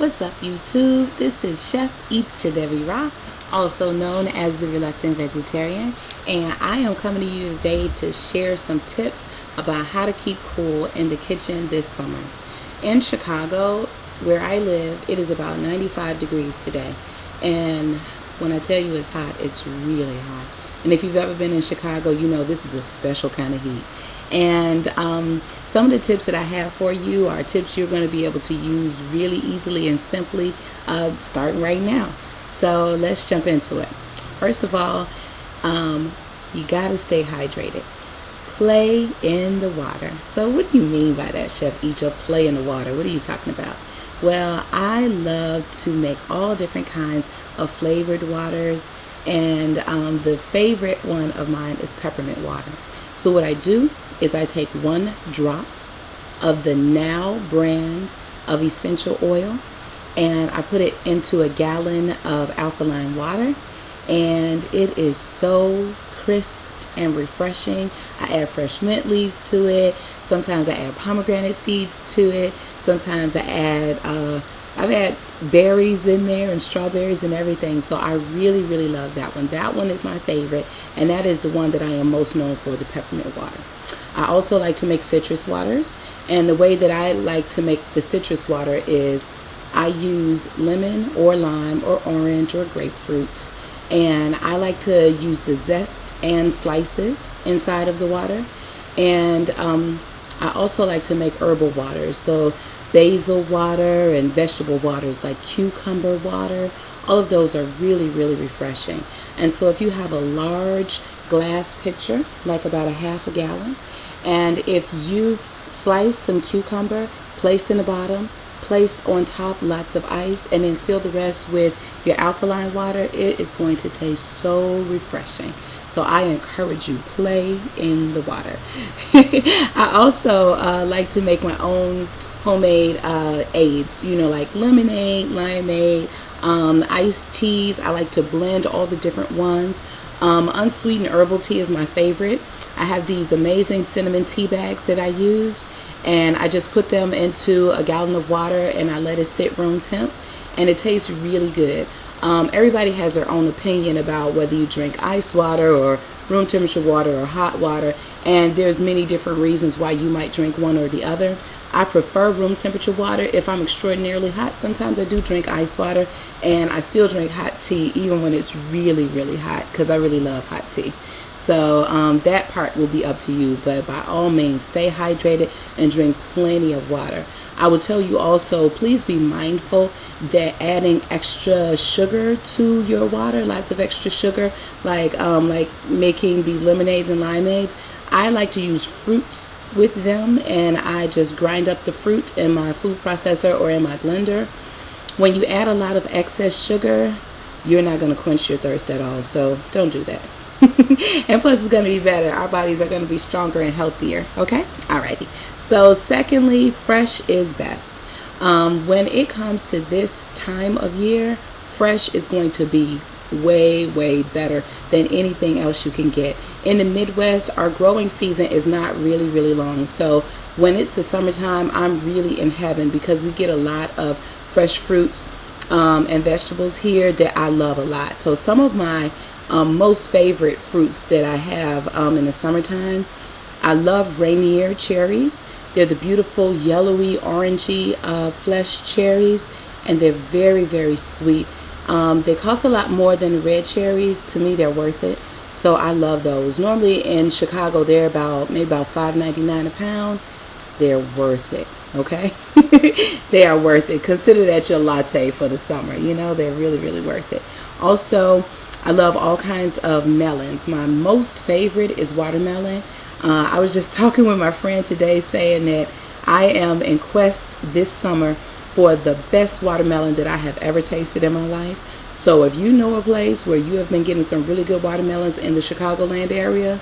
What's up, YouTube? This is Chef Eats Your Every Raw, also known as the Reluctant Vegetarian, and I am coming to you today to share some tips about how to keep cool in the kitchen this summer. In Chicago, where I live, it is about 95 degrees today, and when I tell you it's hot, it's really hot. And if you've ever been in Chicago, you know this is a special kind of heat. And some of the tips that I have for you are tips you're going to be able to use really easily and simply starting right now. So let's jump into it. First of all, you got to stay hydrated. Play in the water. So what do you mean by that, Chef Each? Play in the water? What are you talking about? Well, I love to make all different kinds of flavored waters, and the favorite one of mine is peppermint water. So what I do is I take 1 drop of the Now brand of essential oil and I put it into a gallon of alkaline water, and it is so crisp and refreshing. I add fresh mint leaves to it. Sometimes I add pomegranate seeds to it. Sometimes I add I've had berries in there and strawberries and everything. So I really love that one. That one is my favorite, and that is the one that I am most known for, the peppermint water. I also like to make citrus waters, and the way that I like to make the citrus water is I use lemon or lime or orange or grapefruit, and I like to use the zest and slices inside of the water. And I also like to make herbal waters, so basil water and vegetable waters like cucumber water. All of those are really refreshing. And so if you have a large glass pitcher, like about a half a gallon, and if you slice some cucumber, place in the bottom, place on top lots of ice, and then fill the rest with your alkaline water, it is going to taste so refreshing. So I encourage you, play in the water. I also like to make my own homemade aids, you know, like lemonade, limeade, iced teas. I like to blend all the different ones. Unsweetened herbal tea is my favorite. I have these amazing cinnamon tea bags that I use, and I just put them into a gallon of water and I let it sit room temp, and it tastes really good. Everybody has their own opinion about whether you drink ice water or room temperature water or hot water, and there's many different reasons why you might drink one or the other. I prefer room temperature water. If I'm extraordinarily hot, sometimes I do drink ice water, and I still drink hot tea even when it's really hot, because I really love hot tea. So that part will be up to you, but by all means, stay hydrated and drink plenty of water. I will tell you also, please be mindful that adding extra sugar to your water, lots of extra sugar, like making the lemonades and limeades, I like to use fruits with them, and I just grind up the fruit in my food processor or in my blender. When you add a lot of excess sugar, you're not going to quench your thirst at all, so don't do that. And plus, it's going to be better. Our bodies are going to be stronger and healthier. Okay? Alrighty. So secondly, fresh is best. When it comes to this time of year, fresh is going to be way better than anything else you can get. In the Midwest, our growing season is not really long. So when it's the summertime, I'm really in heaven, because we get a lot of fresh fruit and vegetables here that I love a lot. So some of my most favorite fruits that I have in the summertime, I love Rainier cherries. They're the beautiful yellowy orangey flesh cherries, and they're very sweet. They cost a lot more than red cherries. To me, they're worth it, so I love those. Normally in Chicago, they're maybe about $5.99 a pound. They're worth it. Okay. They are worth it. Consider that your latte for the summer. You know, they're really worth it. Also, I love all kinds of melons. My most favorite is watermelon. I was just talking with my friend today, saying that I am in quest this summer for the best watermelon that I have ever tasted in my life. So if you know a place where you have been getting some really good watermelons in the Chicagoland area,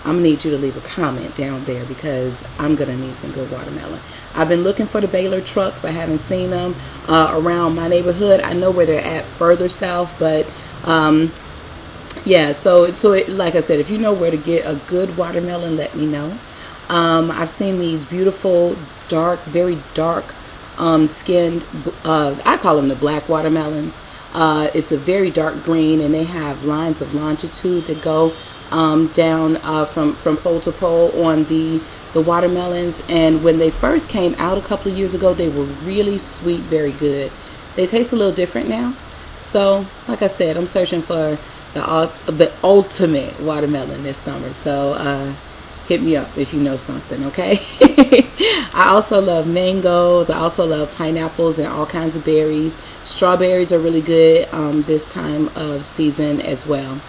I'm going to need you to leave a comment down there, because I'm going to need some good watermelon. I've been looking for the Baylor trucks. I haven't seen them around my neighborhood. I know where they're at further south, but yeah, so like I said, if you know where to get a good watermelon, let me know. I've seen these beautiful, dark, very dark skinned, I call them the black watermelons. It's a very dark green, and they have lines of longitude that go down from pole to pole on the watermelons. And when they first came out a couple of years ago, they were really sweet, very good. They taste a little different now. So, like I said, I'm searching for the ultimate watermelon this summer. So, hit me up if you know something, okay? I also love mangoes. I also love pineapples and all kinds of berries. Strawberries are really good this time of season as well.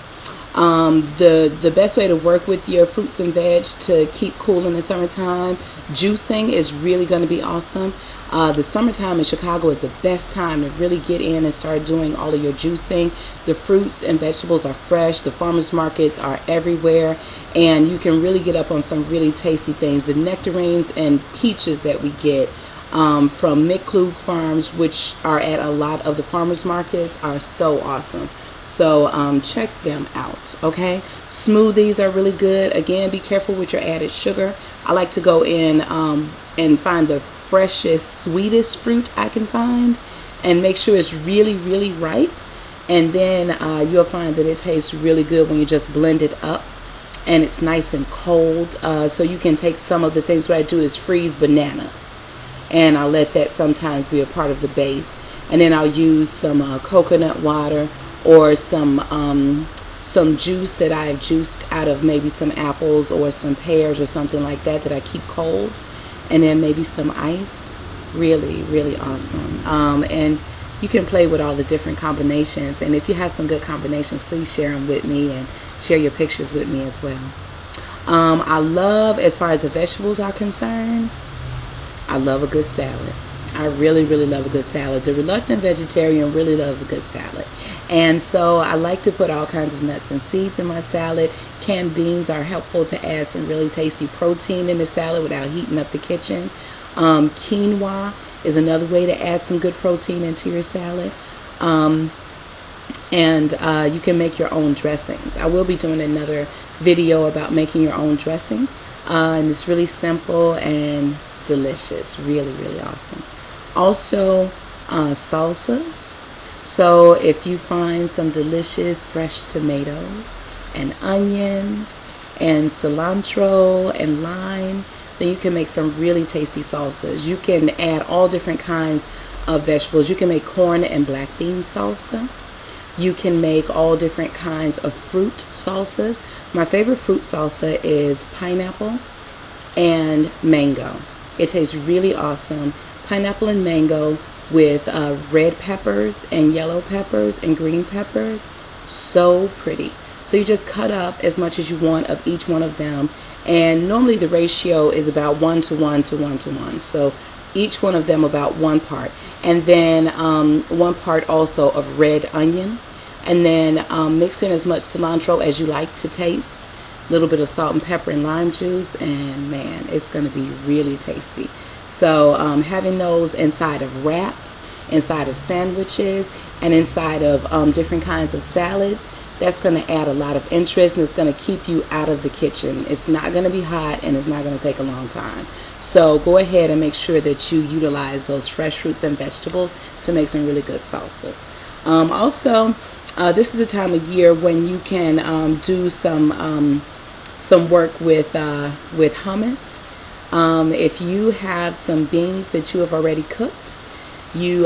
The best way to work with your fruits and veg to keep cool in the summertime, juicing is really going to be awesome. The summertime in Chicago is the best time to really get in and start doing all of your juicing. The fruits and vegetables are fresh. The farmers markets are everywhere, and you can really get up on some really tasty things. The nectarines and peaches that we get from McClug Farms, which are at a lot of the farmers markets, are so awesome. So check them out, okay? Smoothies are really good. Again, be careful with your added sugar. I like to go in and find the freshest, sweetest fruit I can find and make sure it's really, really ripe. And then you'll find that it tastes really good when you just blend it up and it's nice and cold. So you can take some of the things. What I do is freeze bananas, and I'll let that sometimes be a part of the base. And then I'll use some coconut water or some juice that I've juiced out of maybe some apples or some pears or something like that I keep cold, and then maybe some ice. Really, really awesome. And you can play with all the different combinations, and if you have some good combinations, please share them with me and share your pictures with me as well. I love, as far as the vegetables are concerned, I love a good salad. I really, really love a good salad. The reluctant vegetarian really loves a good salad. And so I like to put all kinds of nuts and seeds in my salad. Canned beans are helpful to add some really tasty protein in the salad without heating up the kitchen. Quinoa is another way to add some good protein into your salad. And you can make your own dressings. I will be doing another video about making your own dressing. And it's really simple and delicious. Really, really awesome. Also, salsas. So if you find some delicious fresh tomatoes and onions and cilantro and lime, then you can make some really tasty salsas. You can add all different kinds of vegetables. You can make corn and black bean salsa. You can make all different kinds of fruit salsas. My favorite fruit salsa is pineapple and mango. It tastes really awesome. Pineapple and mango with red peppers and yellow peppers and green peppers. So pretty. So you just cut up as much as you want of each one of them, and normally the ratio is about 1 to 1 to 1 to 1. So each one of them about 1 part, and then 1 part also of red onion, and then mix in as much cilantro as you like to taste, a little bit of salt and pepper and lime juice, and man, it's going to be really tasty. So having those inside of wraps, inside of sandwiches, and inside of different kinds of salads, that's going to add a lot of interest, and it's going to keep you out of the kitchen. It's not going to be hot, and it's not going to take a long time. So go ahead and make sure that you utilize those fresh fruits and vegetables to make some really good salsas. Also, this is a time of year when you can do some work with hummus. If you have some beans that you have already cooked, you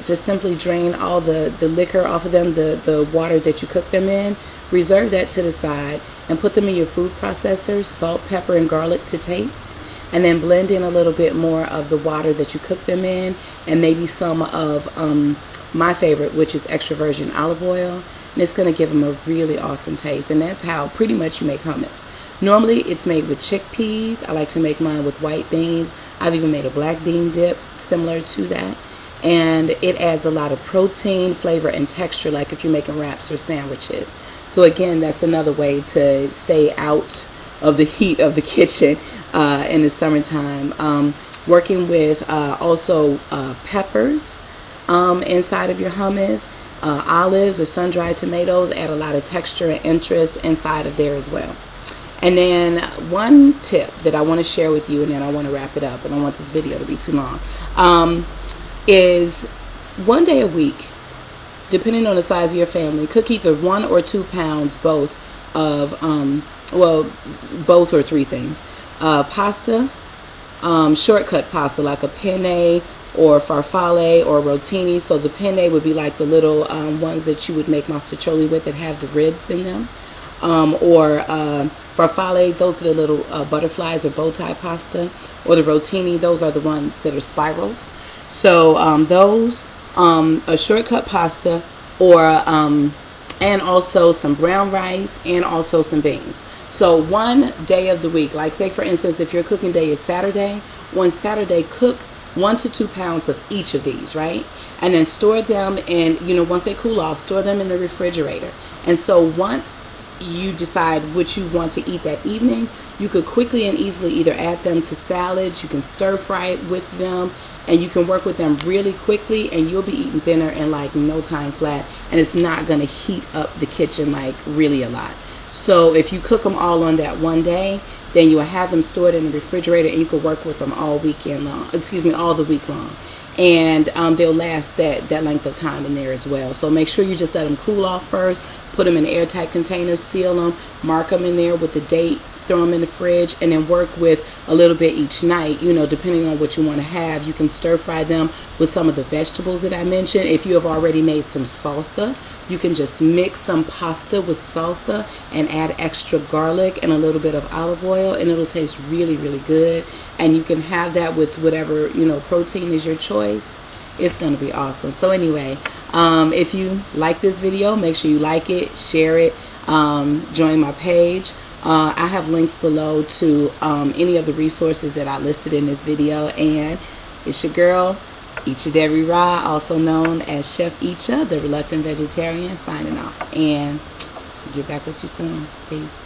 just simply drain all the liquor off of them, the water that you cook them in, reserve that to the side, and put them in your food processor, salt, pepper, and garlic to taste, and then blend in a little bit more of the water that you cook them in, and maybe some of my favorite, which is extra virgin olive oil, and it's going to give them a really awesome taste. And that's how pretty much you make hummus. Normally it's made with chickpeas. I like to make mine with white beans. I've even made a black bean dip similar to that, and it adds a lot of protein, flavor, and texture, like if you're making wraps or sandwiches. So again, that's another way to stay out of the heat of the kitchen in the summertime. Working with also peppers inside of your hummus, olives or sun-dried tomatoes add a lot of texture and interest inside of there as well. And then one tip that I want to share with you, and then I want to wrap it up. I don't want this video to be too long. is 1 day a week, depending on the size of your family, cook either 1 or 2 pounds both of, well, both or 3 things. Pasta, shortcut pasta like a penne or farfalle or rotini. So the penne would be like the little ones that you would make mostaccioli with that have the ribs in them. Or farfalle, those are the little butterflies or bow tie pasta. Or the rotini, those are the ones that are spirals. So those, a shortcut pasta, or and also some brown rice and also some beans. So 1 day of the week, like say for instance, if your cooking day is Saturday, one Saturday cook 1 to 2 pounds of each of these, right? And then store them, and once they cool off, store them in the refrigerator. And so once you decide what you want to eat that evening, you could quickly and easily either add them to salads, you can stir fry it with them, and you can work with them really quickly, and you'll be eating dinner in like no time flat, and it's not going to heat up the kitchen like really a lot. So if you cook them all on that 1 day, then you will have them stored in the refrigerator, and you can work with them all weekend long, all the week long. And they'll last that length of time in there as well. So make sure you just let them cool off first, put them in airtight containers, seal them, mark them in there with the date, throw them in the fridge, and then work with a little bit each night, depending on what you want to have. You can stir fry them with some of the vegetables that I mentioned. If you have already made some salsa, you can just mix some pasta with salsa and add extra garlic and a little bit of olive oil, and it'll taste really, really good. And you can have that with whatever, protein is your choice. It's going to be awesome. So anyway, if you like this video, make sure you like it, share it, join my page. I have links below to any of the resources that I listed in this video. And it's your girl, Icha Debbie Ra, also known as Chef Icha, the Reluctant Vegetarian, signing off. And get back with you soon. Peace.